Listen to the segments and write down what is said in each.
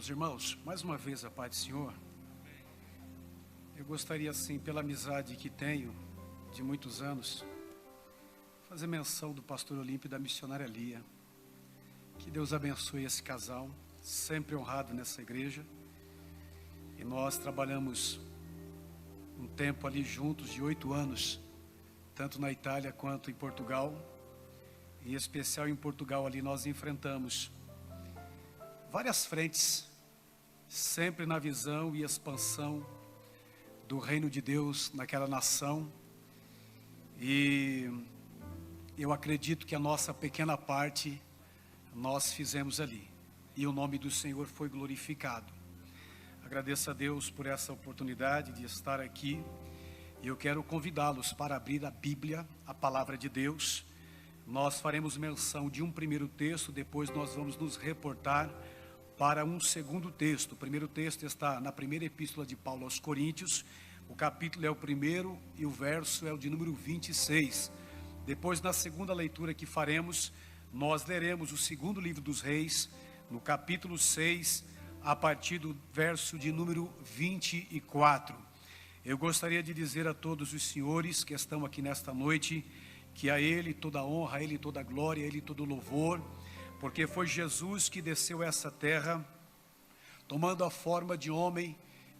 Meus irmãos, mais uma vez a paz do Senhor. Eu gostaria, assim, pela amizade que tenho de muitos anos, fazer menção do pastor Olímpio e da missionária Lia. Que Deus abençoe esse casal, sempre honrado nessa igreja. E nós trabalhamos um tempo ali juntos, de 8 anos, tanto na Itália quanto em Portugal. Em especial em Portugal ali nós enfrentamos várias frentes, sempre na visão e expansão do reino de Deus naquela nação. E eu acredito que a nossa pequena parte nós fizemos ali, e o nome do Senhor foi glorificado. Agradeço a Deus por essa oportunidade de estar aqui, e eu quero convidá-los para abrir a Bíblia, a palavra de Deus. Nós faremos menção de um primeiro texto, depois nós vamos nos reportar para um segundo texto. O primeiro texto está na primeira epístola de Paulo aos Coríntios, o capítulo é o 1º e o verso é o de número 26. Depois, na segunda leitura que faremos, nós leremos o segundo livro dos Reis, no capítulo 6, a partir do verso de número 24. Eu gostaria de dizer a todos os senhores que estão aqui nesta noite, que a Ele toda a honra, a Ele toda a glória, a Ele todo o louvor, porque foi Jesus que desceu a essa terra, tomando a forma de homem.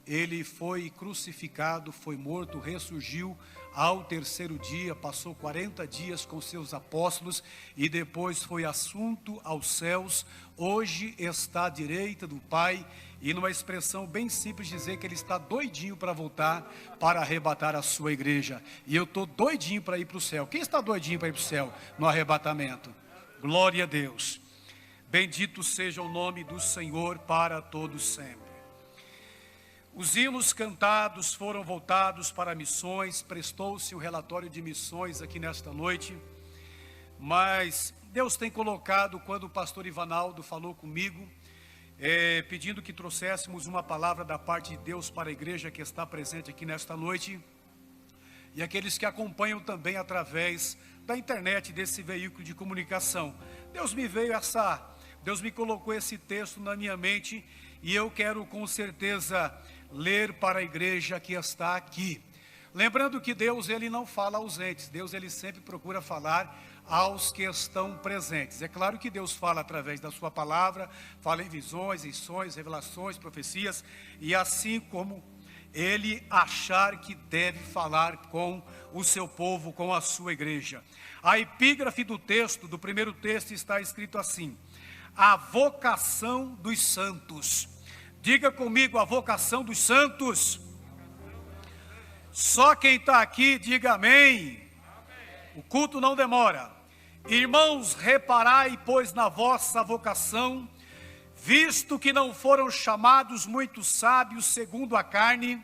Ele foi crucificado, foi morto, ressurgiu ao terceiro dia, passou 40 dias com seus apóstolos e depois foi assunto aos céus. Hoje está à direita do Pai, e numa expressão bem simples dizer que ele está doidinho para voltar, para arrebatar a sua igreja. E eu estou doidinho para ir para o céu. Quem está doidinho para ir para o céu no arrebatamento? Glória a Deus. Bendito seja o nome do Senhor para todos sempre. Os hinos cantados foram voltados para missões, prestou-se um relatório de missões aqui nesta noite, mas Deus tem colocado, quando o pastor Ivanaldo falou comigo, pedindo que trouxéssemos uma palavra da parte de Deus para a igreja que está presente aqui nesta noite, e aqueles que acompanham também através da internet, desse veículo de comunicação. Deus me colocou esse texto na minha mente, e eu quero com certeza ler para a igreja que está aqui. Lembrando que Deus, Ele não fala ausentes. Deus, Ele sempre procura falar aos que estão presentes. É claro que Deus fala através da sua palavra, fala em visões, em sonhos, revelações, profecias, e assim como Ele achar que deve falar com o seu povo, com a sua igreja. A epígrafe do texto, do primeiro texto, está escrito assim: a vocação dos santos. Diga comigo, a vocação dos santos. Só quem está aqui, diga amém. O culto não demora. Irmãos, reparai, pois, na vossa vocação, visto que não foram chamados muitos sábios segundo a carne,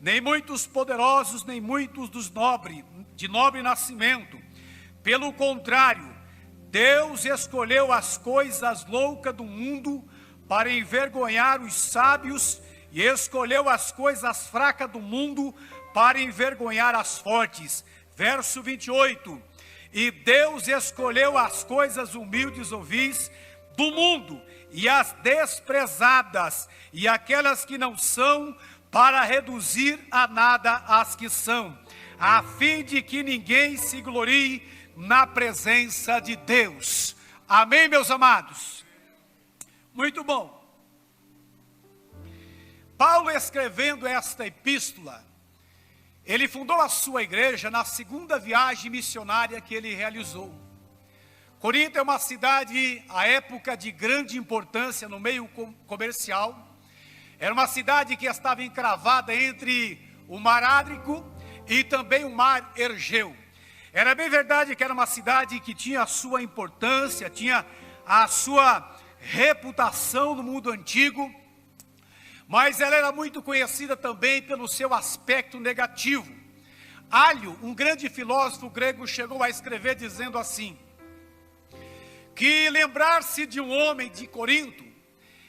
nem muitos poderosos, nem muitos de nobre nascimento. Pelo contrário, Deus escolheu as coisas loucas do mundo para envergonhar os sábios, e escolheu as coisas fracas do mundo para envergonhar as fortes. Verso 28. E Deus escolheu as coisas humildes ou vis do mundo, e as desprezadas, e aquelas que não são, para reduzir a nada as que são, a fim de que ninguém se glorie na presença de Deus. Amém, meus amados? Muito bom. Paulo, escrevendo esta epístola, ele fundou a sua igreja na segunda viagem missionária que ele realizou. Corinto é uma cidade, à época, de grande importância no meio comercial. Era uma cidade que estava encravada entre o mar Ádrico e também o mar Egeu. Era bem verdade que era uma cidade que tinha a sua importância, tinha a sua reputação no mundo antigo, mas ela era muito conhecida também pelo seu aspecto negativo. Alho, um grande filósofo grego, chegou a escrever dizendo assim, que lembrar-se de um homem de Corinto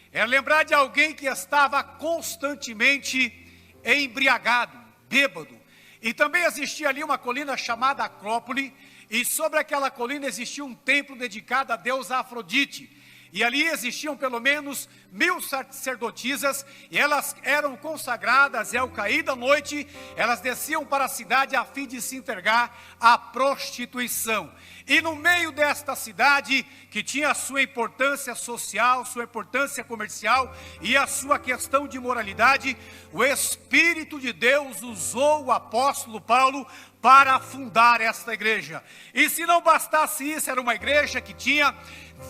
era lembrar de alguém que estava constantemente embriagado, bêbado. E também existia ali uma colina chamada Acrópole, e sobre aquela colina existia um templo dedicado a deusa Afrodite. E ali existiam pelo menos 1000 sacerdotisas, e elas eram consagradas, e ao cair da noite, elas desciam para a cidade a fim de se entregar à prostituição. E no meio desta cidade, que tinha a sua importância social, sua importância comercial e a sua questão de moralidade, o Espírito de Deus usou o apóstolo Paulo para fundar esta igreja. E se não bastasse isso, era uma igreja que tinha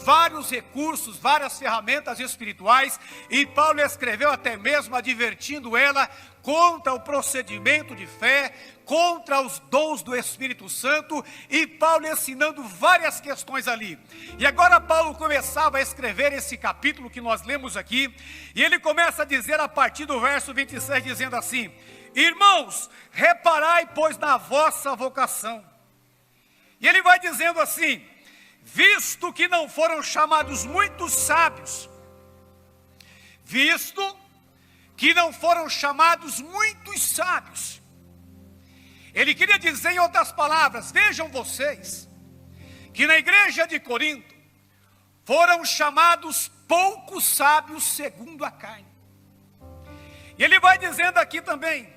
vários recursos, várias ferramentas espirituais, e Paulo escreveu até mesmo advertindo ela contra o procedimento de fé, contra os dons do Espírito Santo, e Paulo ensinando várias questões ali. E agora Paulo começava a escrever esse capítulo que nós lemos aqui, e ele começa a dizer a partir do verso 26, dizendo assim: irmãos, reparai pois na vossa vocação. E ele vai dizendo assim: visto que não foram chamados muitos sábios, visto que não foram chamados muitos sábios. Ele queria dizer em outras palavras, vejam vocês, que na igreja de Corinto foram chamados poucos sábios segundo a carne. E ele vai dizendo aqui também,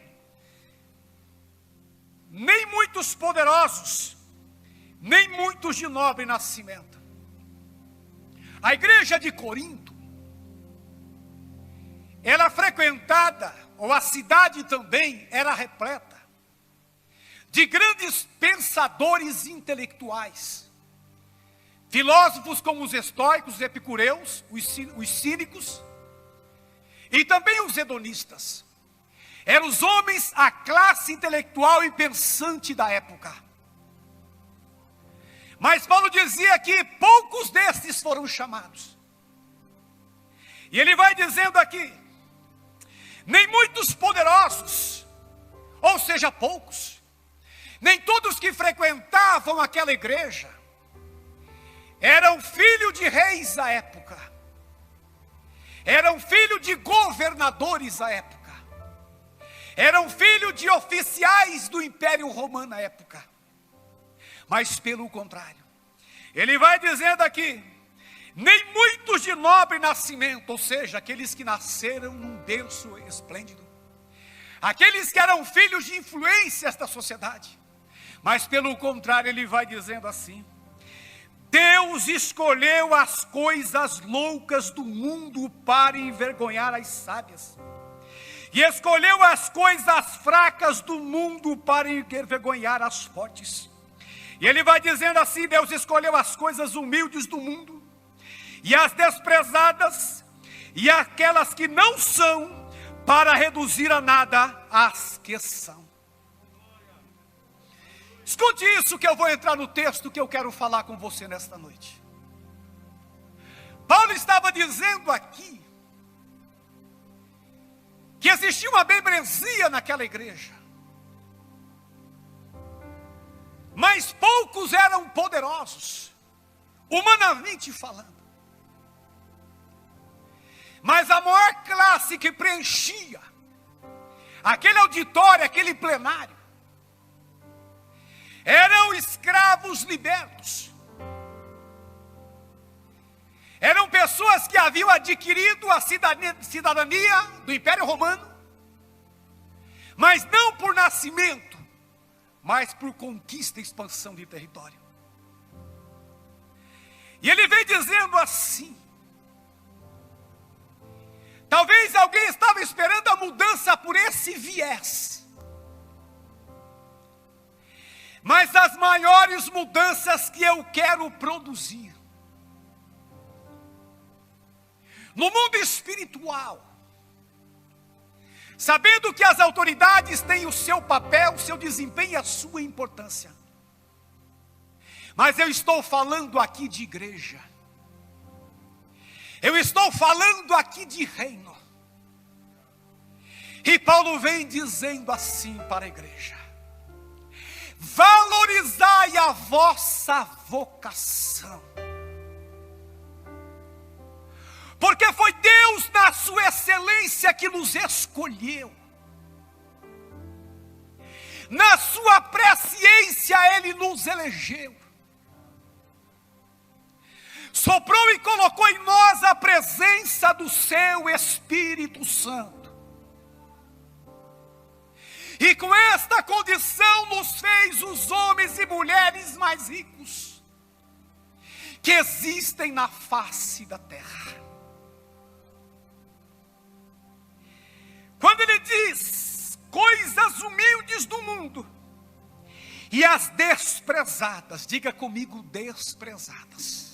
nem muitos poderosos, nem muitos de nobre nascimento. A igreja de Corinto, era frequentada, ou a cidade também era repleta, de grandes pensadores intelectuais, filósofos como os estoicos, os epicureus, os cínicos, e também os hedonistas. Eram os homens, a classe intelectual e pensante da época. Mas Paulo dizia que poucos destes foram chamados. E ele vai dizendo aqui, nem muitos poderosos, ou seja, poucos, nem todos que frequentavam aquela igreja, eram filhos de reis à época, eram filhos de governadores à época, eram filhos de oficiais do Império Romano à época. Mas pelo contrário, ele vai dizendo aqui, nem muitos de nobre nascimento, ou seja, aqueles que nasceram num berço esplêndido, aqueles que eram filhos de influências da sociedade, mas pelo contrário, ele vai dizendo assim: Deus escolheu as coisas loucas do mundo para envergonhar as sábias, e escolheu as coisas fracas do mundo para envergonhar as fortes. E ele vai dizendo assim, Deus escolheu as coisas humildes do mundo, e as desprezadas, e aquelas que não são, para reduzir a nada as que são. Escute isso que eu vou entrar no texto que eu quero falar com você nesta noite. Paulo estava dizendo aqui, que existia uma membresia naquela igreja, mas poucos eram poderosos, humanamente falando. Mas a maior classe que preenchia aquele auditório, aquele plenário, eram escravos libertos. Eram pessoas que haviam adquirido a cidadania do Império Romano, mas não por nascimento, mas por conquista e expansão de território. E ele vem dizendo assim, talvez alguém estava esperando a mudança por esse viés, mas as maiores mudanças que eu quero produzir no mundo espiritual, sabendo que as autoridades têm o seu papel, o seu desempenho e a sua importância, mas eu estou falando aqui de igreja, eu estou falando aqui de reino. E Paulo vem dizendo assim para a igreja: valorizai a vossa vocação, porque foi Deus na sua excelência que nos escolheu, na sua presciência Ele nos elegeu. soprou e colocou em nós a presença do seu Espírito Santo. E com esta condição nos fez os homens e mulheres mais ricos que existem na face da terra. Quando ele diz coisas humildes do mundo e as desprezadas, diga comigo, desprezadas.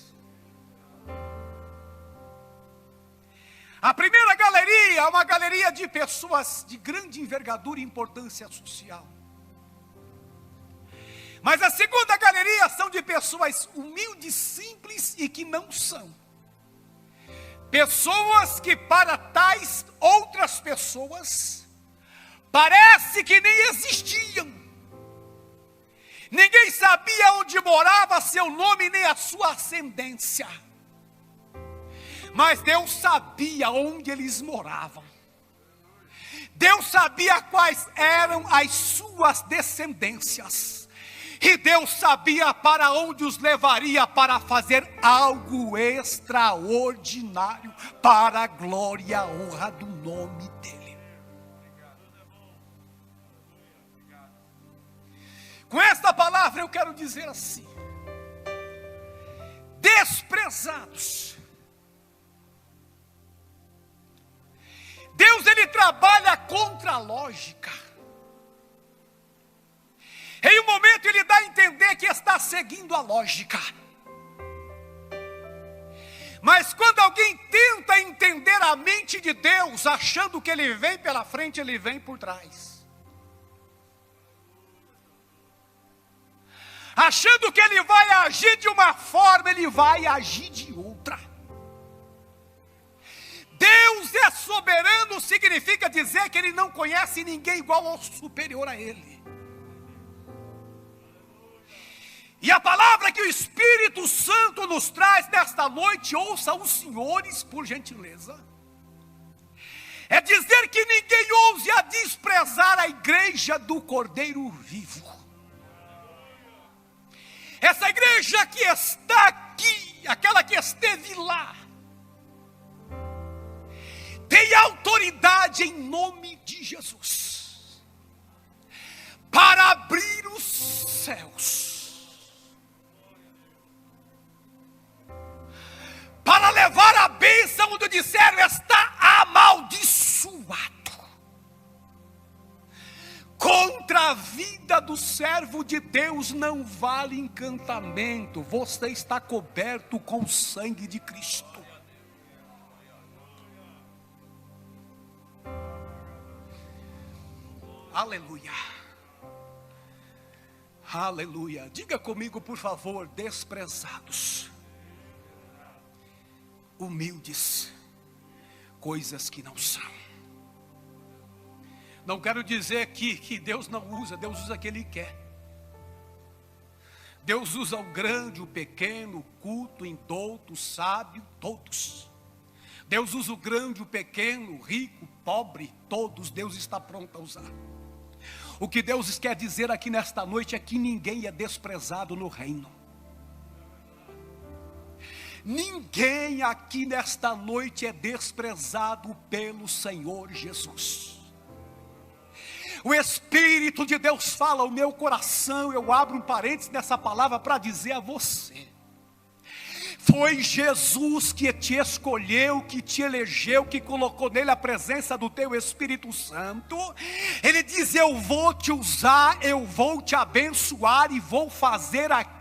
A primeira galeria é uma galeria de pessoas de grande envergadura e importância social. Mas a segunda galeria são de pessoas humildes, simples e que não são. Pessoas que para tais outras pessoas parece que nem existiam. Ninguém sabia onde morava seu nome nem a sua ascendência. Mas Deus sabia onde eles moravam. Deus sabia quais eram as suas descendências. E Deus sabia para onde os levaria para fazer algo extraordinário para a glória e a honra do nome dEle. Com esta palavra eu quero dizer assim: desprezados. Deus, ele trabalha contra a lógica. Em um momento ele dá a entender que está seguindo a lógica. Mas quando alguém tenta entender a mente de Deus, achando que ele vem pela frente, ele vem por trás. Achando que ele vai agir de uma forma, ele vai agir de outra. Deus é soberano, significa dizer que ele não conhece ninguém igual ou superior a ele. E a palavra que o Espírito Santo nos traz nesta noite, ouça os senhores, por gentileza, é dizer que ninguém ouse a desprezar a igreja do Cordeiro Vivo. Essa igreja que está aqui, aquela que esteve lá, tem autoridade em nome de Jesus para abrir os céus, para levar a bênção onde disseram está amaldiçoado. Contra a vida do servo de Deus não vale encantamento. Você está coberto com o sangue de Cristo. Aleluia. Aleluia. Diga comigo, por favor, desprezados, humildes, coisas que não são. Não quero dizer que Deus não usa, Deus usa o que Ele quer. Deus usa o grande, o pequeno, o culto, o indouto, o sábio, todos. Deus usa o grande, o pequeno, o rico, o pobre, todos, Deus está pronto a usar. O que Deus quer dizer aqui nesta noite é que ninguém é desprezado no reino. Ninguém aqui nesta noite é desprezado pelo Senhor Jesus. O Espírito de Deus fala ao meu coração, eu abro um parênteses nessa palavra para dizer a você. Foi Jesus que te escolheu, que te elegeu, que colocou nele a presença do teu Espírito Santo. Ele diz, eu vou te usar, eu vou te abençoar e vou fazer aquilo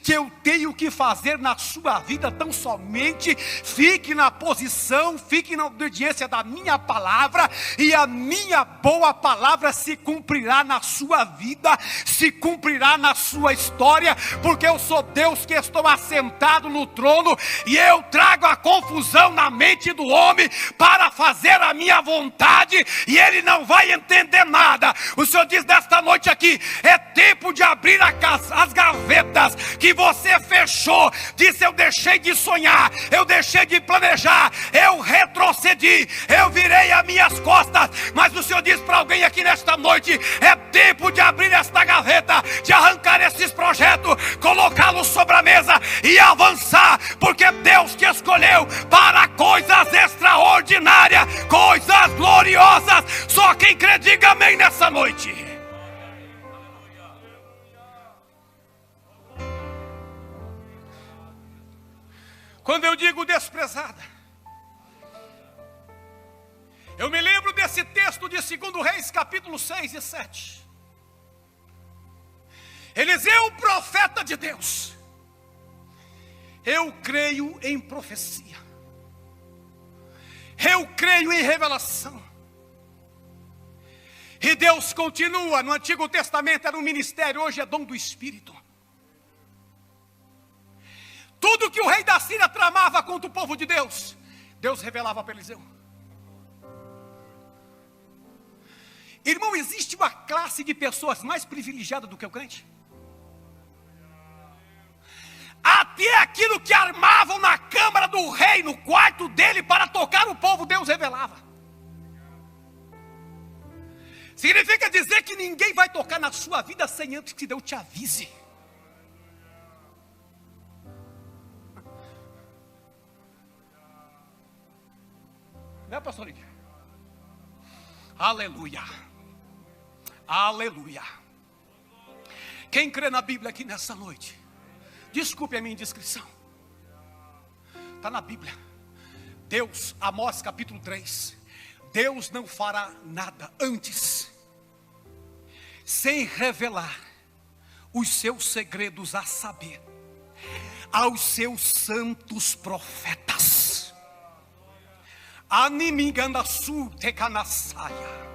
que eu tenho que fazer na sua vida. Tão somente fique na posição, fique na obediência da minha palavra, e a minha boa palavra se cumprirá na sua vida, se cumprirá na sua história, porque eu sou Deus que estou assentado no trono, e eu trago a confusão na mente do homem para fazer a minha vontade, e ele não vai entender nada. O Senhor diz nesta noite aqui, é tempo de abrir as gavetas gavetas que você fechou. Disse: eu deixei de sonhar, eu deixei de planejar, eu retrocedi, eu virei as minhas costas. Mas o Senhor diz para alguém aqui nesta noite: é tempo de abrir esta gaveta, de arrancar esses projetos, colocá-los sobre a mesa e avançar, porque Deus te escolheu para coisas extraordinárias, coisas gloriosas. Só quem crê diga amém nessa noite. Quando eu digo desprezada, eu me lembro desse texto de 2 Reis, capítulo 6 e 7. Eliseu, profeta de Deus. Eu creio em profecia, eu creio em revelação. E Deus continua. No Antigo Testamento era um ministério, hoje é dom do Espírito. Tudo que o rei da Síria tramava contra o povo de Deus, Deus revelava para Eliseu. Irmão, existe uma classe de pessoas mais privilegiadas do que o crente? Até aquilo que armavam na câmara do rei, no quarto dele, para tocar o povo, Deus revelava. Significa dizer que ninguém vai tocar na sua vida sem antes que Deus te avise. Né, pastor Lídia? Aleluia. Aleluia. Quem crê na Bíblia aqui nessa noite? Desculpe a minha indiscrição. Está na Bíblia. Deus, Amós capítulo 3. Deus não fará nada antes, sem revelar os seus segredos, a saber, aos seus santos profetas. Animingandasu tecanassaia.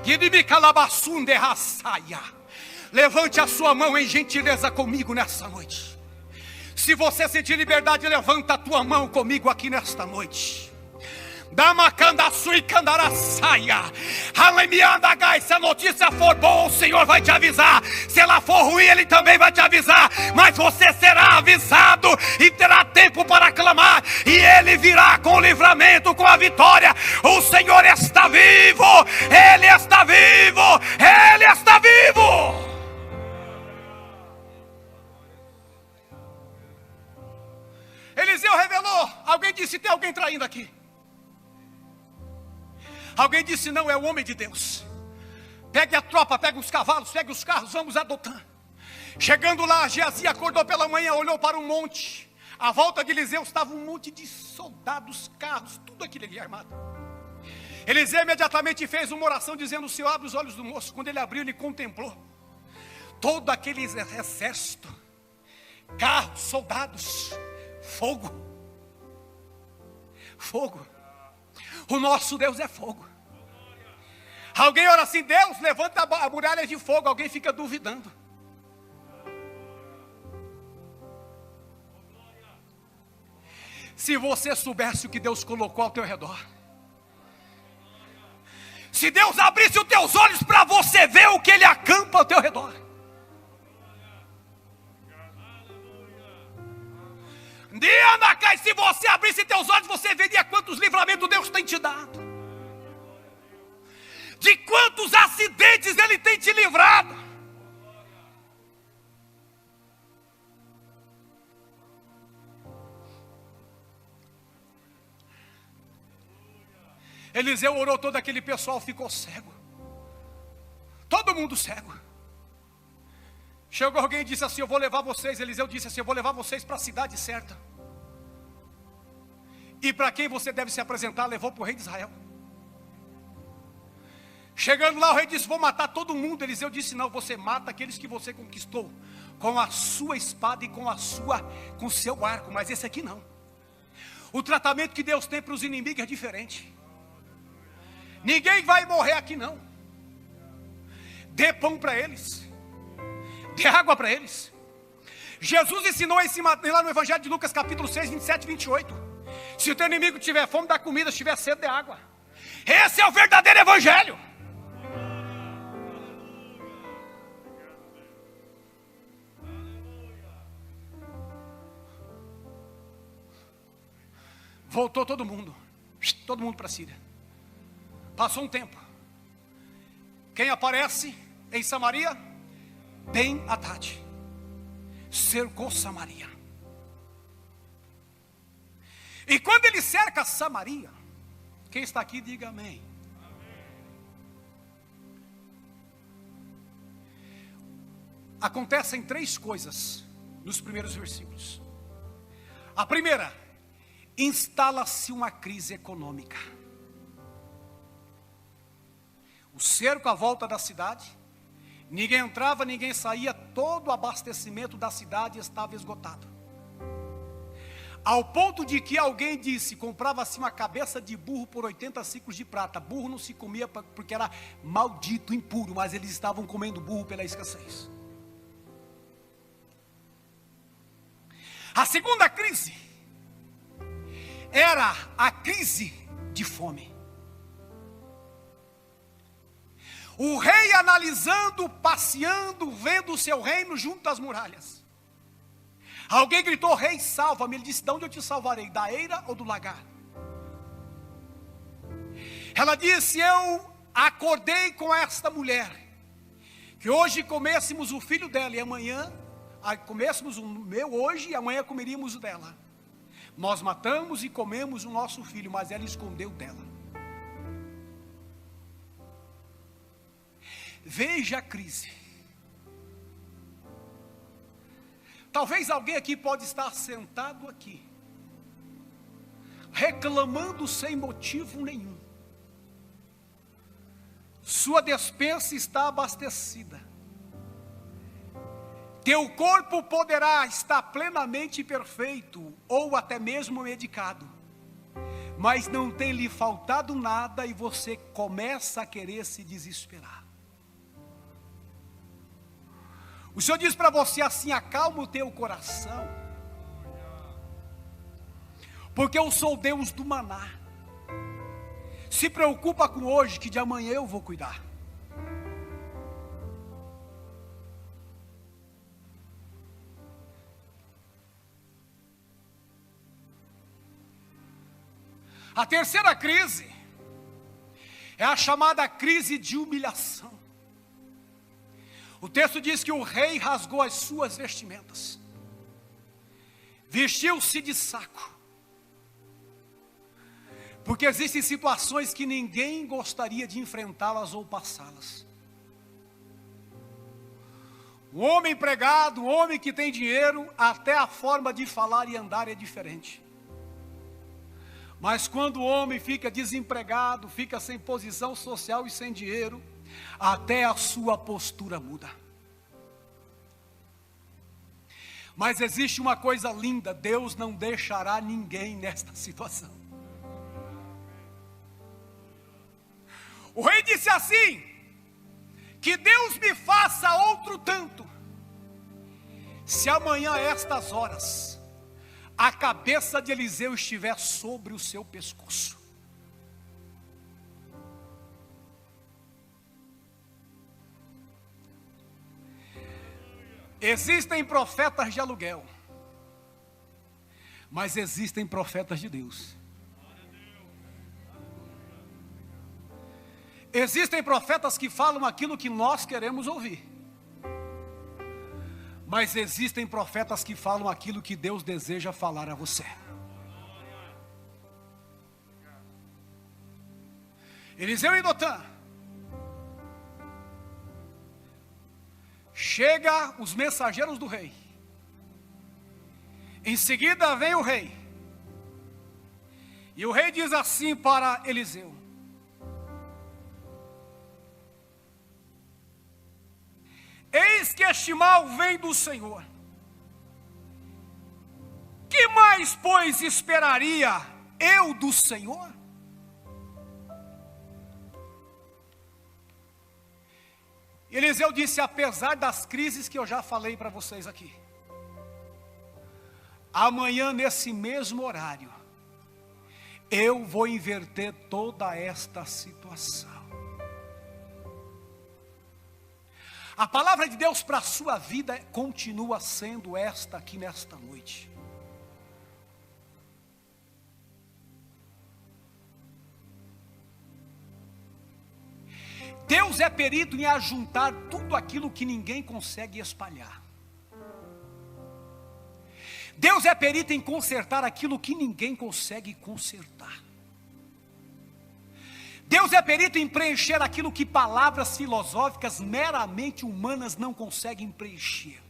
Guidimicalabassunde rassaia. Levante a sua mão em gentileza comigo nessa noite. Se você sentir liberdade, levanta a tua mão comigo aqui nesta noite. Se a notícia for boa, o Senhor vai te avisar. Se ela for ruim, Ele também vai te avisar. Mas você será avisado e terá tempo para clamar. E Ele virá com o livramento, com a vitória. O Senhor está vivo. Ele está vivo. Ele está vivo. Eliseu revelou. Alguém disse: tem alguém traindo aqui. Alguém disse: não, é o homem de Deus. Pegue a tropa, pegue os cavalos, pegue os carros, vamos a Dotã. Chegando lá, Geazi acordou pela manhã, olhou para um monte. À volta de Eliseu estava um monte de soldados, carros, tudo aquilo ali armado. Eliseu imediatamente fez uma oração dizendo: o Senhor, abre os olhos do moço. Quando ele abriu, ele contemplou todo aquele exército, carros, soldados, fogo. Fogo. O nosso Deus é fogo. Alguém ora assim: Deus, levanta a muralha de fogo. Alguém fica duvidando. Se você soubesse o que Deus colocou ao teu redor, se Deus abrisse os teus olhos para você ver o que Ele acampa ao teu redor. Se você abrisse teus olhos, você veria quantos livramentos Deus tem te dado, de quantos acidentes Ele tem te livrado. Eliseu orou, todo aquele pessoal ficou cego, todo mundo cego. Chegou alguém e disse assim: eu vou levar vocês. Eliseu disse assim: eu vou levar vocês para a cidade certa. E para quem você deve se apresentar? Levou para o rei de Israel. Chegando lá, o rei disse: vou matar todo mundo. Eliseu disse: não, você mata aqueles que você conquistou com a sua espada e com o seu arco, mas esse aqui não. O tratamento que Deus tem para os inimigos é diferente. Ninguém vai morrer aqui não. Dê pão para eles, dê água para eles. Jesus ensinou lá no Evangelho de Lucas capítulo 6, 27 e 28. Se o teu inimigo tiver fome, dá comida. Se tiver sede, dá água. Esse é o verdadeiro evangelho. Voltou todo mundo para a Síria. Passou um tempo. Quem aparece em Samaria? Ben-Hadad. Cercou Samaria. E quando ele cerca Samaria, quem está aqui diga amém. Acontecem 3 coisas nos primeiros versículos. A primeira, instala-se uma crise econômica. O cerco à volta da cidade, ninguém entrava, ninguém saía, todo o abastecimento da cidade estava esgotado. Ao ponto de que alguém disse, comprava-se uma cabeça de burro por 80 ciclos de prata. Burro não se comia porque era maldito, impuro, mas eles estavam comendo burro pela escassez. A segunda crise era a crise de fome. O rei analisando, passeando, vendo o seu reino junto às muralhas. Alguém gritou, rei, salva-me. Ele disse, de onde eu te salvarei? Da eira ou do lagar? Ela disse, eu acordei com esta mulher, que hoje comêssemos o filho dela, e amanhã, comêssemos o meu hoje, e amanhã comeríamos o dela. Nós matamos e comemos o nosso filho, mas ela escondeu dela. Veja a crise. Talvez alguém aqui pode estar sentado aqui, reclamando sem motivo nenhum. Sua despensa está abastecida. Teu corpo poderá estar plenamente perfeito, ou até mesmo medicado, mas não tem lhe faltado nada e você começa a querer se desesperar. O Senhor diz para você assim, acalma o teu coração, porque eu sou o Deus do maná. Se preocupa com hoje, que de amanhã eu vou cuidar. A terceira crise é a chamada crise de humilhação. O texto diz que o rei rasgou as suas vestimentas, vestiu-se de saco, porque existem situações que ninguém gostaria de enfrentá-las ou passá-las. O homem empregado, o homem que tem dinheiro, até a forma de falar e andar é diferente. Mas quando o homem fica desempregado, fica sem posição social e sem dinheiro, até a sua postura muda. Mas existe uma coisa linda, Deus não deixará ninguém nesta situação. O rei disse assim, que Deus me faça outro tanto, se amanhã a estas horas, a cabeça de Eliseu estiver sobre o seu pescoço. Existem profetas de aluguel, mas existem profetas de Deus. Existem profetas que falam aquilo que nós queremos ouvir, mas existem profetas que falam aquilo que Deus deseja falar a você. Eliseu e Dotã. Chega os mensageiros do rei. Em seguida vem o rei. E o rei diz assim para Eliseu: eis que este mal vem do Senhor. Que mais, pois, esperaria eu do Senhor? Eliseu disse, apesar das crises que eu já falei para vocês aqui, amanhã nesse mesmo horário, eu vou inverter toda esta situação. A palavra de Deus para a sua vida continua sendo esta aqui nesta noite. é perito em ajuntar tudo aquilo que ninguém consegue espalhar. Deus é perito em consertar aquilo que ninguém consegue consertar. Deus é perito em preencher aquilo que palavras filosóficas meramente humanas não conseguem preencher.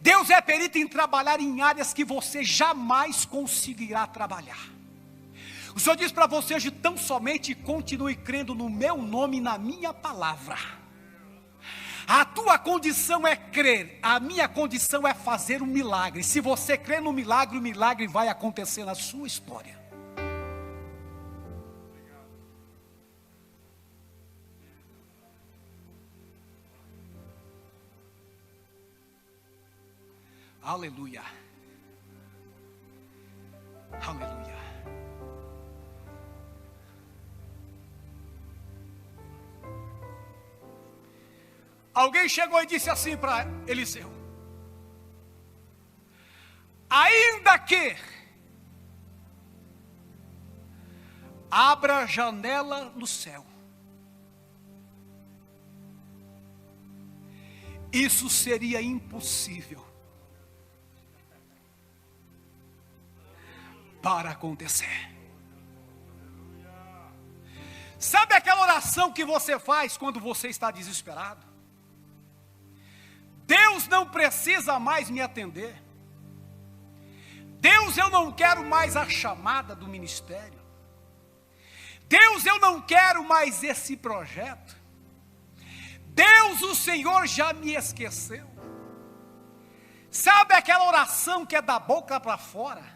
Deus é perito em trabalhar em áreas que você jamais conseguirá trabalhar. O Senhor diz para você hoje: tão somente continue crendo no meu nome e na minha palavra. A tua condição é crer, a minha condição é fazer um milagre. Se você crê no milagre, o milagre vai acontecer na sua história. Aleluia. Aleluia. Alguém chegou e disse assim para Eliseu: ainda que abra a janela no céu, isso seria impossível para acontecer. Sabe aquela oração que você faz quando você está desesperado? Deus não precisa mais me atender. Deus, eu não quero mais a chamada do ministério. Deus, eu não quero mais esse projeto. Deus, o Senhor já me esqueceu. Sabe aquela oração que é da boca para fora?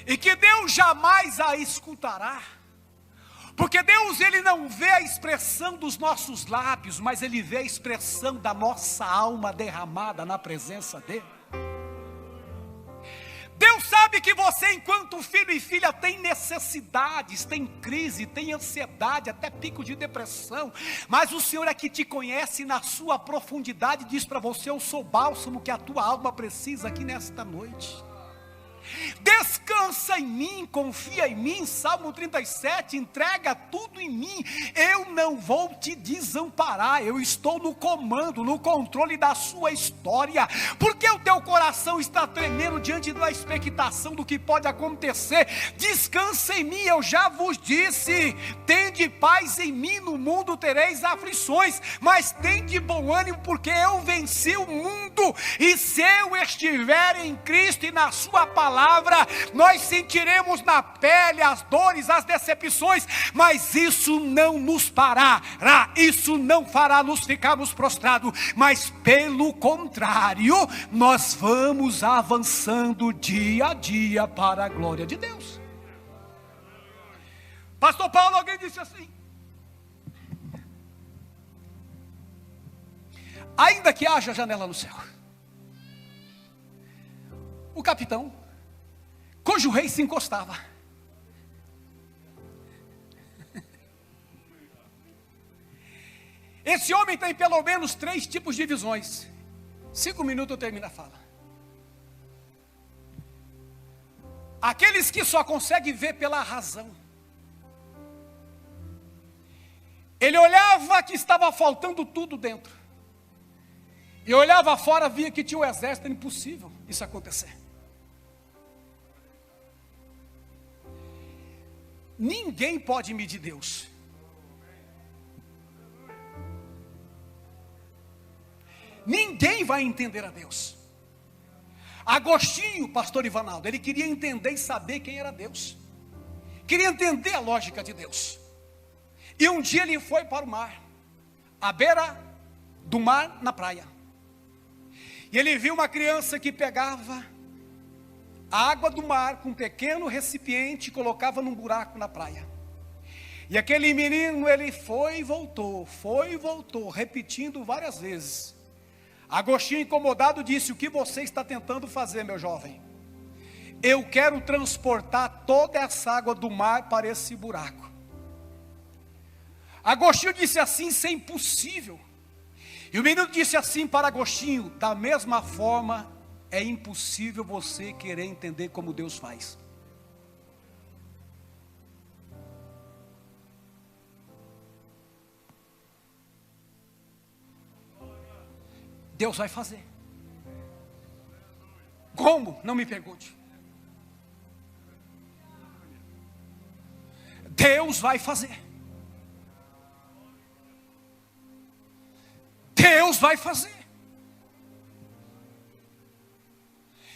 E que Deus jamais a escutará. Porque Deus, Ele não vê a expressão dos nossos lábios, mas Ele vê a expressão da nossa alma derramada na presença dEle. Deus sabe que você, enquanto filho e filha, tem necessidades, tem crise, tem ansiedade, até pico de depressão. Mas o Senhor é que te conhece na sua profundidade e diz para você: eu sou o bálsamo que a tua alma precisa aqui nesta noite. Descansa em mim, confia em mim. Salmo 37, entrega tudo em mim. Eu não vou te desamparar. Eu estou no comando, no controle da sua história. Porque o teu coração está tremendo diante da expectação do que pode acontecer? Descansa em mim, eu já vos disse. Tende paz em mim, no mundo tereis aflições, mas tende bom ânimo, porque eu venci o mundo. E se eu estiver em Cristo e na sua palavra, nós sentiremos na pele as dores, as decepções, mas isso não nos parará, isso não fará nos ficarmos prostrados, mas pelo contrário, nós vamos avançando dia a dia para a glória de Deus. Pastor Paulo, alguém disse assim: ainda que haja janela no céu, o capitão, cujo rei se encostava, esse homem tem pelo menos 3 tipos de visões. 5 minutos eu termino a fala. Aqueles que só conseguem ver pela razão. Ele olhava que estava faltando tudo dentro, e olhava fora, via que tinha um exército. Era impossível isso acontecer. Ninguém pode medir Deus. Ninguém vai entender a Deus. Agostinho, pastor Ivanaldo, ele queria entender e saber quem era Deus. Queria entender a lógica de Deus. E um dia ele foi para o mar, à beira do mar, na praia. E ele viu uma criança que pegava a água do mar com um pequeno recipiente e colocava num buraco na praia. E aquele menino, ele foi e voltou, repetindo várias vezes. Agostinho, incomodado, disse: o que você está tentando fazer, meu jovem? Eu quero transportar toda essa água do mar para esse buraco. Agostinho disse assim: isso é impossível. E o menino disse assim para Agostinho: da mesma forma, é impossível você querer entender como Deus faz. Deus vai fazer. Como? Não me pergunte. Deus vai fazer. Deus vai fazer.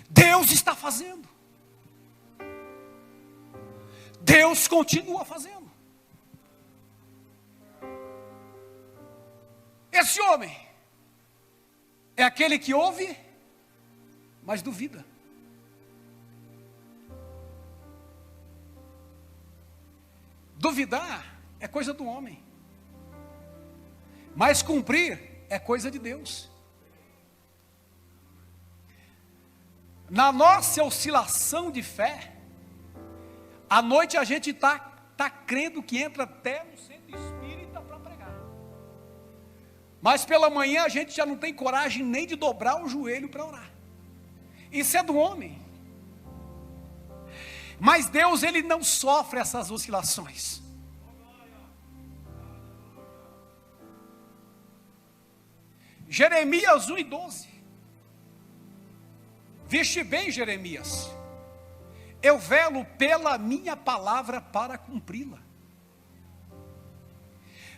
Deus está fazendo. Deus continua fazendo. Esse homem é aquele que ouve, mas duvida. Duvidar é coisa do homem, mas cumprir é coisa de Deus. Na nossa oscilação de fé, à noite a gente tá crendo que entra até no centro espírita para pregar. Mas pela manhã a gente já não tem coragem nem de dobrar o joelho para orar. Isso é do homem. Mas Deus, Ele não sofre essas oscilações. Jeremias 1:12. Viste bem, Jeremias, eu velo pela minha palavra para cumpri-la.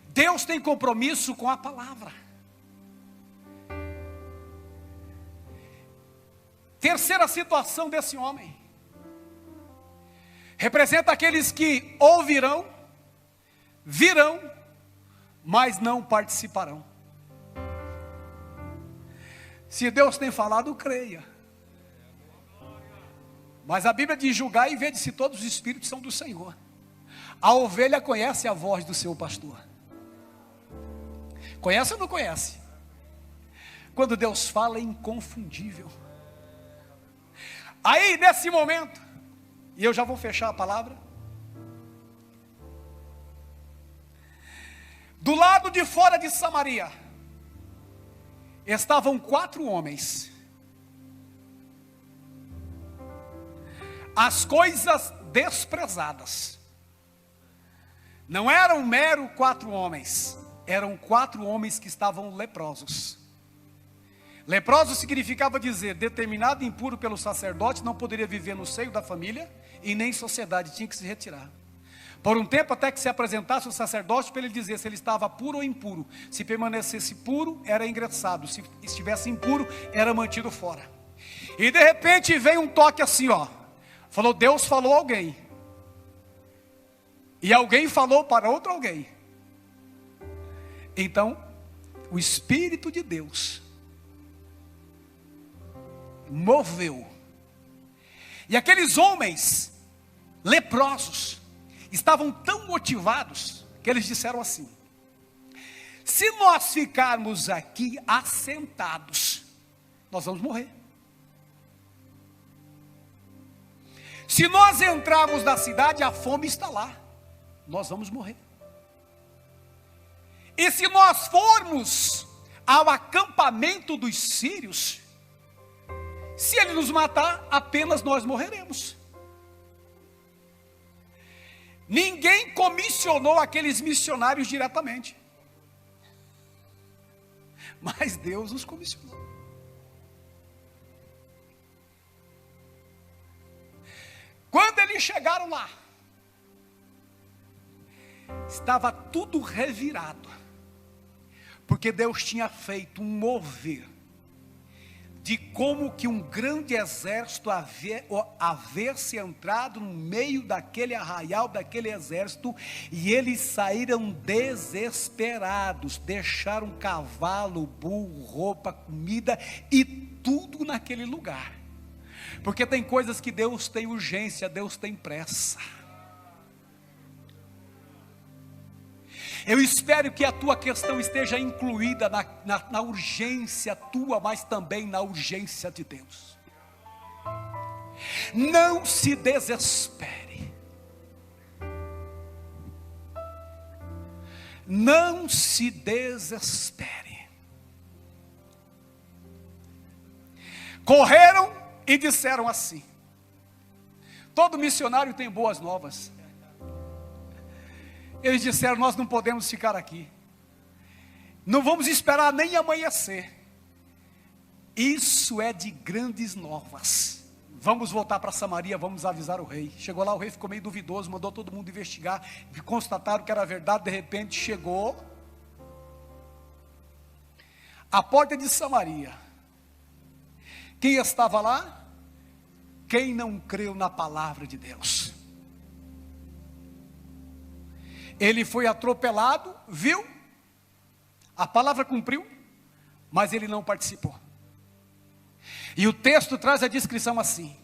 Deus tem compromisso com a palavra. Terceira situação desse homem. Representa aqueles que ouvirão, virão, mas não participarão. Se Deus tem falado, creia. Mas a Bíblia diz: julgai e vede se todos os espíritos são do Senhor. A ovelha conhece a voz do seu pastor. Conhece ou não conhece? Quando Deus fala, é inconfundível. Aí nesse momento, e eu já vou fechar a palavra, do lado de fora de Samaria estavam 4 homens. As coisas desprezadas. Não eram mero 4 homens, eram 4 homens que estavam leprosos. Leproso significava dizer, determinado impuro pelo sacerdote, não poderia viver no seio da família e nem em sociedade, tinha que se retirar. Por um tempo até que se apresentasse o sacerdote para ele dizer se ele estava puro ou impuro. Se permanecesse puro, era ingressado. Se estivesse impuro, era mantido fora. E de repente veio um toque assim, ó. Falou, Deus falou a alguém. E alguém falou para outro alguém. Então, o Espírito de Deus moveu. E aqueles homens leprosos estavam tão motivados que eles disseram assim: se nós ficarmos aqui assentados, nós vamos morrer. Se nós entrarmos na cidade, a fome está lá, nós vamos morrer. E se nós formos ao acampamento dos sírios, se ele nos matar, apenas nós morreremos. Ninguém comissionou aqueles missionários diretamente, mas Deus os comissionou. Quando eles chegaram lá, estava tudo revirado, porque Deus tinha feito um mover de como que um grande exército haver se entrado no meio daquele arraial, daquele exército, e eles saíram desesperados, deixaram cavalo, burro, roupa, comida e tudo naquele lugar. Porque tem coisas que Deus tem urgência, Deus tem pressa. Eu espero que a tua questão esteja incluída na urgência tua, mas também na urgência de Deus. Não se desespere. Não se desespere. Correram e disseram assim: todo missionário tem boas novas. Eles disseram: nós não podemos ficar aqui, não vamos esperar nem amanhecer, Isso é de grandes novas. Vamos voltar para Samaria, vamos avisar o rei. Chegou lá, o rei ficou meio duvidoso, mandou todo mundo investigar, constataram que era verdade. De repente chegou à porta de Samaria. Quem estava lá? Quem não creu na palavra de Deus. Ele foi atropelado, viu? A palavra cumpriu, mas ele não participou. E o texto traz a descrição assim: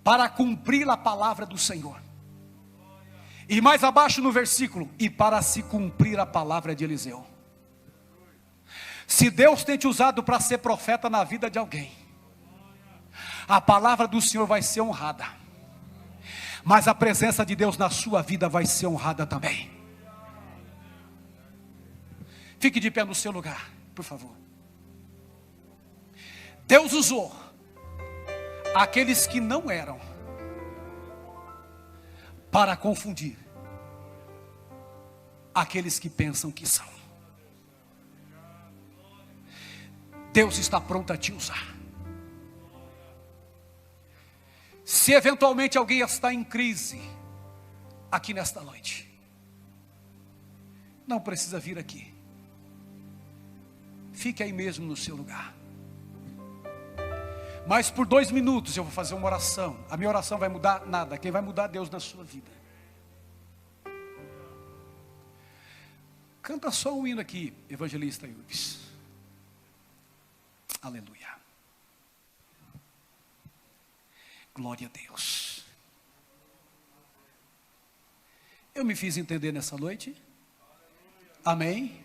para cumprir a palavra do Senhor. E mais abaixo no versículo: e para se cumprir a palavra de Eliseu. Se Deus tem te usado para ser profeta na vida de alguém, a palavra do Senhor vai ser honrada, mas a presença de Deus na sua vida vai ser honrada também. Fique de pé no seu lugar, por favor. Deus usou aqueles que não eram para confundir aqueles que pensam que são. Deus está pronto a te usar. Se eventualmente alguém está em crise aqui nesta noite, não precisa vir aqui. Fique aí mesmo no seu lugar. Mas por 2 minutos eu vou fazer uma oração. A minha oração vai mudar nada. Quem vai mudar é Deus na sua vida. Canta só um hino aqui, evangelista Yubes. Aleluia. Glória a Deus. Eu me fiz entender nessa noite? Amém?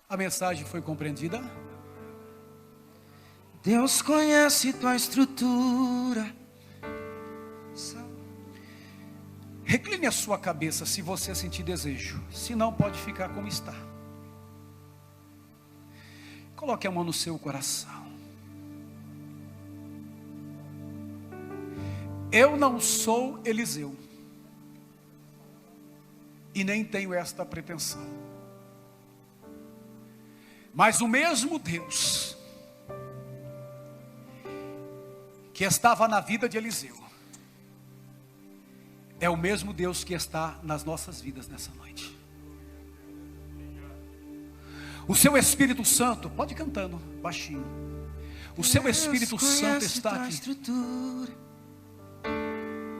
A mensagem foi compreendida? Deus conhece tua estrutura. Recline a sua cabeça se você sentir desejo. Se não, pode ficar como está. Coloque a mão no seu coração. Eu não sou Eliseu, e nem tenho esta pretensão. Mas o mesmo Deus que estava na vida de Eliseu é o mesmo Deus que está nas nossas vidas nessa noite. O seu Espírito Santo, pode ir cantando baixinho. O seu Espírito Santo está aqui.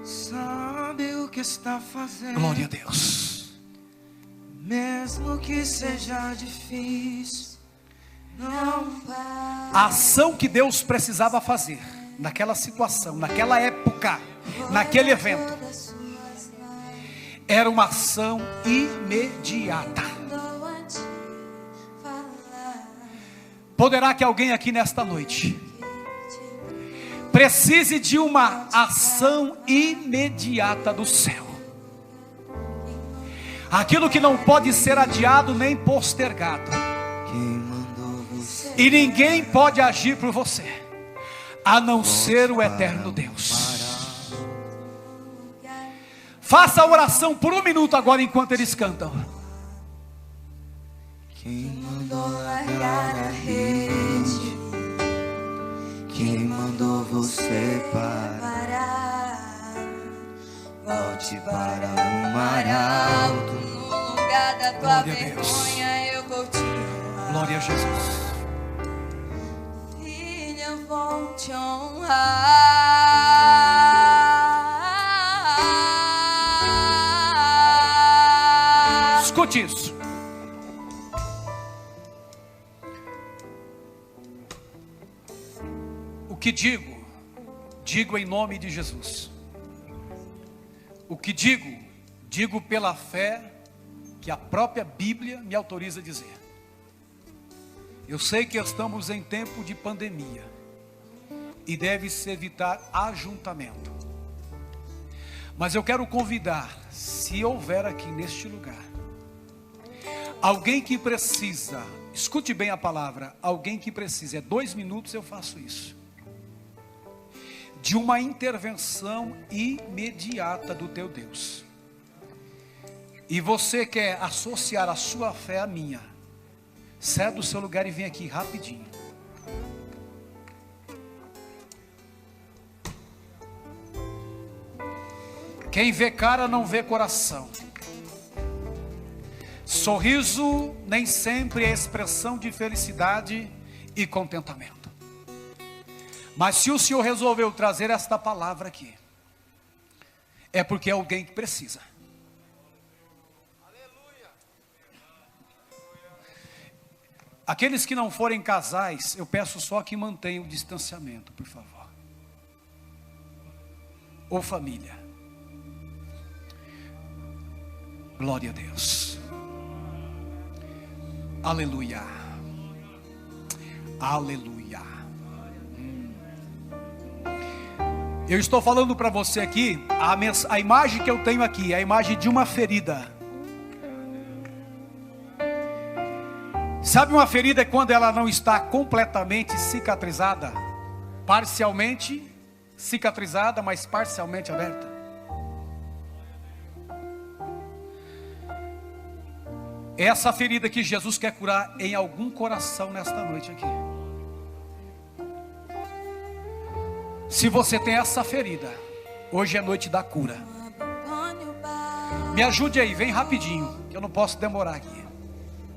Sabe o que está fazendo. Glória a Deus. Mesmo que seja difícil, não vai. A ação que Deus precisava fazer naquela situação, naquela época, naquele evento, era uma ação imediata. Poderá que alguém aqui nesta noite precise de uma ação imediata do céu. Aquilo que não pode ser adiado nem postergado. E ninguém pode agir por você, a não ser o eterno Deus. Faça a oração por 1 minuto agora enquanto eles cantam. Quem mandou largar a rede? Quem mandou você parar? Volte para o mar alto. No lugar da tua vergonha eu vou te honrar. Glória a Jesus. Filha, eu vou te honrar. Escute isso. O que digo, digo em nome de Jesus. O que digo, digo pela fé que a própria Bíblia me autoriza a dizer. Eu sei que estamos em tempo de pandemia e deve-se evitar ajuntamento. Mas eu quero convidar, se houver aqui neste lugar, alguém que precisa, escute bem a palavra, alguém que precisa, 2 minutos eu faço isso, de uma intervenção imediata do teu Deus. E você quer associar a sua fé à minha, sai do seu lugar e vem aqui rapidinho. Quem vê cara não vê coração. Sorriso nem sempre é expressão de felicidade e contentamento. Mas se o Senhor resolveu trazer esta palavra aqui, é porque é alguém que precisa. Aqueles que não forem casais, eu peço só que mantenham o distanciamento, por favor. Ou família. Glória a Deus. Aleluia. Aleluia. Eu estou falando para você aqui, a imagem que eu tenho aqui, é a imagem de uma ferida. Sabe, uma ferida é quando ela não está completamente cicatrizada, parcialmente cicatrizada, mas parcialmente aberta. Essa ferida que Jesus quer curar em algum coração nesta noite aqui. Se você tem essa ferida, hoje é noite da cura. Me ajude aí, vem rapidinho, que eu não posso demorar aqui.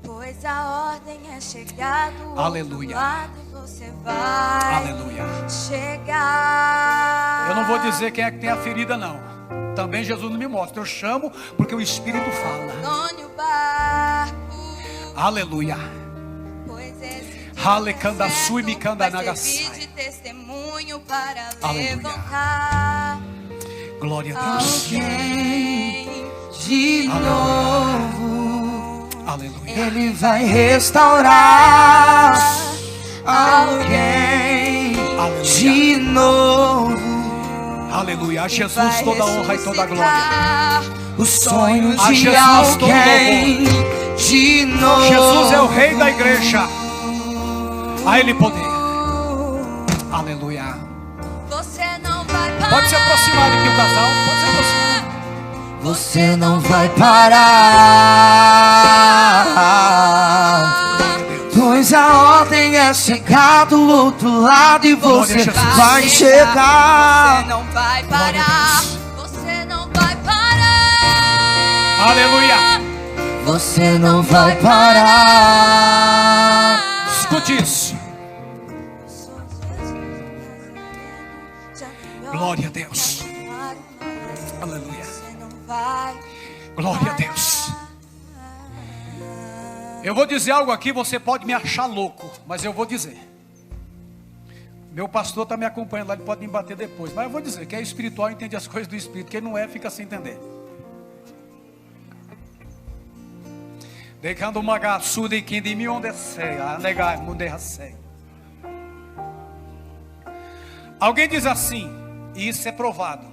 Pois a ordem é chegar do Aleluia. outro lado e você vai Aleluia. chegar. Eu não vou dizer quem é que tem a ferida, não. Também Jesus não me mostra. Eu chamo porque o Espírito fala. Abandone o barco. Aleluia. Pois esse Halecanda sui me canda vai nagasai. servir de testemunho para Aleluia. levantar Glória a Deus. alguém De novo, Aleluia. Ele vai restaurar alguém. Aleluia. De novo, Aleluia. A Jesus toda a honra e toda a glória. o sonho A de Jesus todo alguém. De novo, Jesus é o rei da igreja. A Ele poder. Aleluia. Você não vai parar. Pode se aproximar aqui o casal. Pode se aproximar. Você não vai parar, pois a ordem é chegar do outro lado e você vai chegar. Você não vai parar. Você não vai parar. Aleluia. Você não vai parar. Escute isso. Glória a Deus. Aleluia. Glória a Deus. Eu vou dizer algo aqui, você pode me achar louco, mas eu vou dizer. Meu pastor está me acompanhando lá, ele pode me bater depois. Mas eu vou dizer, quem é espiritual entende as coisas do Espírito, quem não é, fica sem entender. Alguém diz assim, e isso é provado,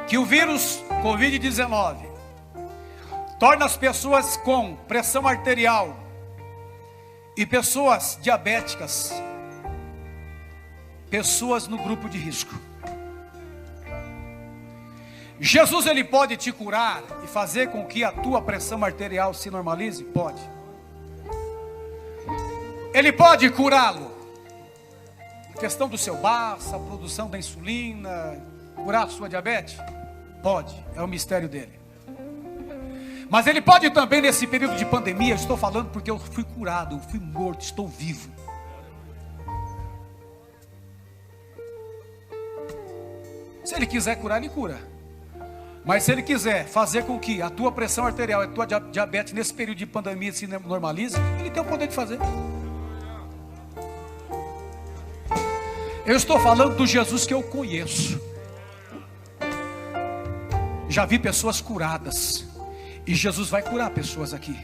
que o vírus Covid-19 torna as pessoas com pressão arterial e pessoas diabéticas, pessoas no grupo de risco. Jesus, ele pode te curar e fazer com que a tua pressão arterial se normalize? Pode. Ele pode curá-lo. A questão do seu baço, a produção da insulina, curar a sua diabetes? Pode, é o mistério dele. Mas ele pode também, nesse período de pandemia, eu estou falando porque eu fui curado, eu fui morto, estou vivo. Se ele quiser curar, ele cura. Mas se ele quiser fazer com que a tua pressão arterial e a tua diabetes nesse período de pandemia se normalize, ele tem o poder de fazer. Eu estou falando do Jesus que eu conheço. Já vi pessoas curadas. E Jesus vai curar pessoas aqui.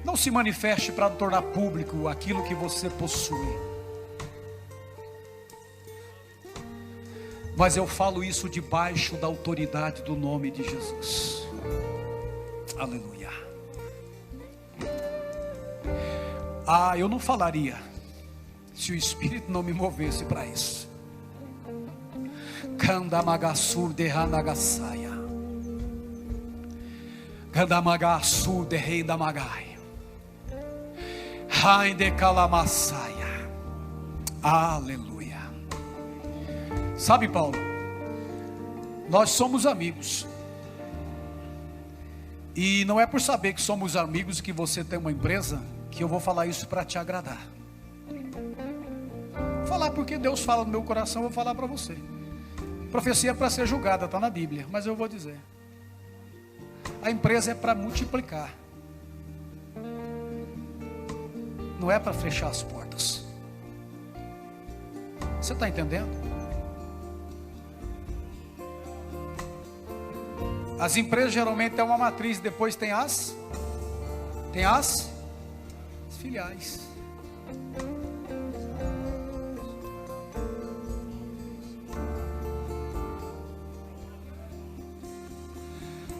Não se manifeste para tornar público aquilo que você possui. Mas eu falo isso debaixo da autoridade do nome de Jesus. Aleluia. Ah, eu não falaria se o Espírito não me movesse para isso. Kandamagassur de Hanagasaia. Kandamagassur de Rei da Magai. Rain de Calamassaia. Aleluia. Sabe, Paulo, nós somos amigos. E não é por saber que somos amigos e que você tem uma empresa que eu vou falar isso para te agradar. Vou falar porque Deus fala no meu coração, eu vou falar para você. Profecia é para ser julgada, está na Bíblia, mas eu vou dizer. A empresa é para multiplicar. Não é para fechar as portas. Você está entendendo? As empresas geralmente têm uma matriz, depois tem as filiais.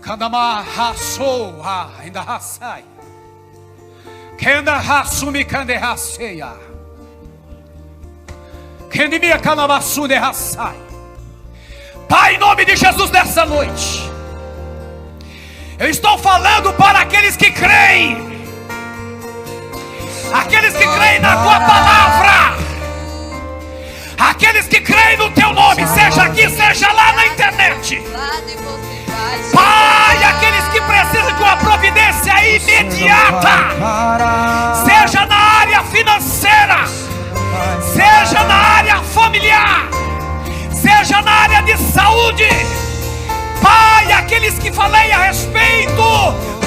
Kandama raçou, ainda raçai. Kenda raçumi kande raceia. Kendimia canamaçu de raçai. Pai, em nome de Jesus, nessa noite, eu estou falando para aqueles que creem, aqueles que creem na tua palavra, aqueles que creem no teu nome, seja aqui, seja lá na internet. Pai, aqueles que precisam de uma providência imediata, seja na área financeira, seja na área familiar, seja na área de saúde. Pai, aqueles que falei a respeito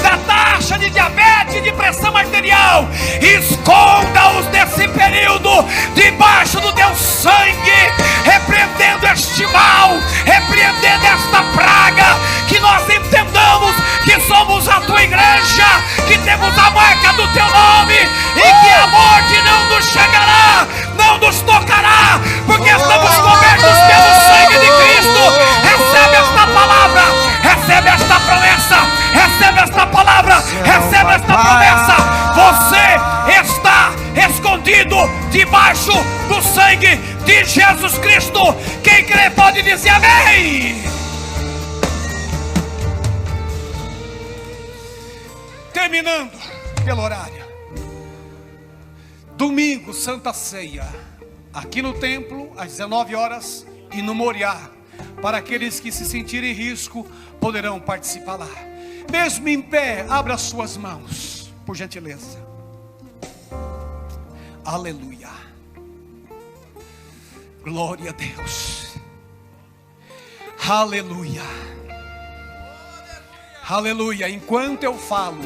da taxa de diabetes e de pressão arterial, esconda-os nesse período debaixo do teu sangue, repreendendo este mal, repreendendo esta praga, que nós entendamos que somos a tua igreja, que temos a marca do teu nome e que a morte não nos chegará, não nos tocará, porque estamos cobertos pelo sangue de Cristo. Recebe esta palavra, recebe esta promessa, recebe esta palavra, recebe esta promessa. Você está escondido debaixo do sangue de Jesus Cristo. Quem crê pode dizer amém. Terminando pelo horário, domingo, Santa Ceia, aqui no templo, às 19 horas, e no Moriá. Para aqueles que se sentirem risco, poderão participar lá. Mesmo em pé, abra as suas mãos, por gentileza. Aleluia. Glória a Deus. Aleluia. Aleluia. Enquanto eu falo,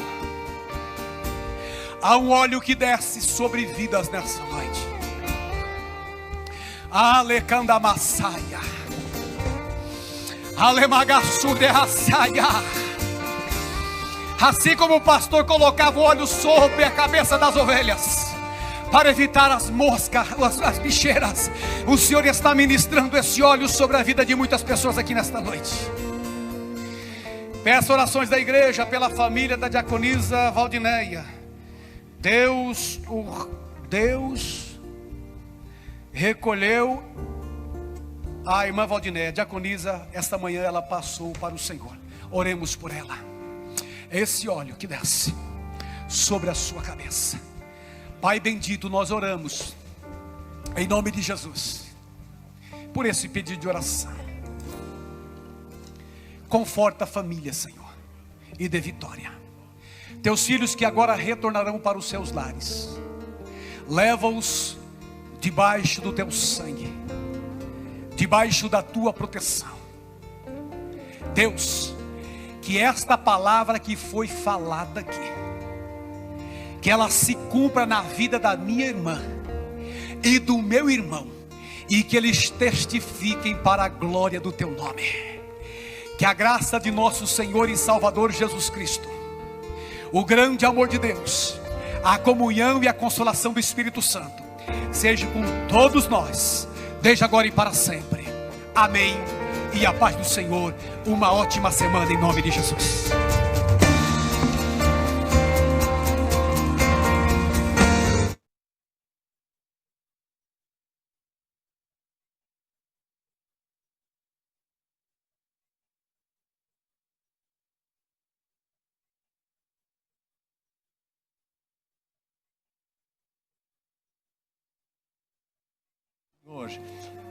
há um óleo que desce sobre vidas nessa noite. Alecandamassaia. Alemagassu de raçaia. Assim como o pastor colocava o óleo sobre a cabeça das ovelhas, para evitar as moscas, as bicheiras, o Senhor está ministrando esse óleo sobre a vida de muitas pessoas aqui nesta noite. Peço orações da igreja pela família da diaconisa Valdineia. Deus recolheu a irmã Valdineia, diaconisa. Esta manhã ela passou para o Senhor. Oremos por ela. Esse óleo que desce sobre a sua cabeça. Pai bendito, nós oramos em nome de Jesus por esse pedido de oração. Conforta a família, Senhor, e dê vitória. Teus filhos que agora retornarão para os seus lares, leva-os debaixo do teu sangue, debaixo da tua proteção. Deus, que esta palavra que foi falada aqui, que ela se cumpra na vida da minha irmã e do meu irmão, e que eles testifiquem para a glória do teu nome. Que a graça de nosso Senhor e Salvador Jesus Cristo, o grande amor de Deus, a comunhão e a consolação do Espírito Santo seja com todos nós, desde agora e para sempre. Amém. E a paz do Senhor. Uma ótima semana em nome de Jesus.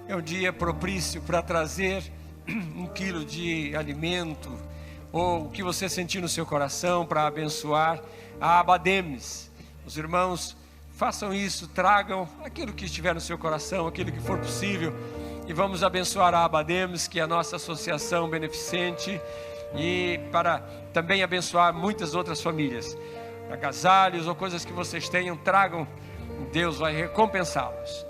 É um dia propício para trazer 1 quilo de alimento, ou o que você sentir no seu coração, para abençoar a Abademes. Os irmãos, façam isso, tragam aquilo que estiver no seu coração, aquilo que for possível, e vamos abençoar a Abademes, que é a nossa associação beneficente, e para também abençoar muitas outras famílias. Agasalhos ou coisas que vocês tenham, tragam, Deus vai recompensá-los.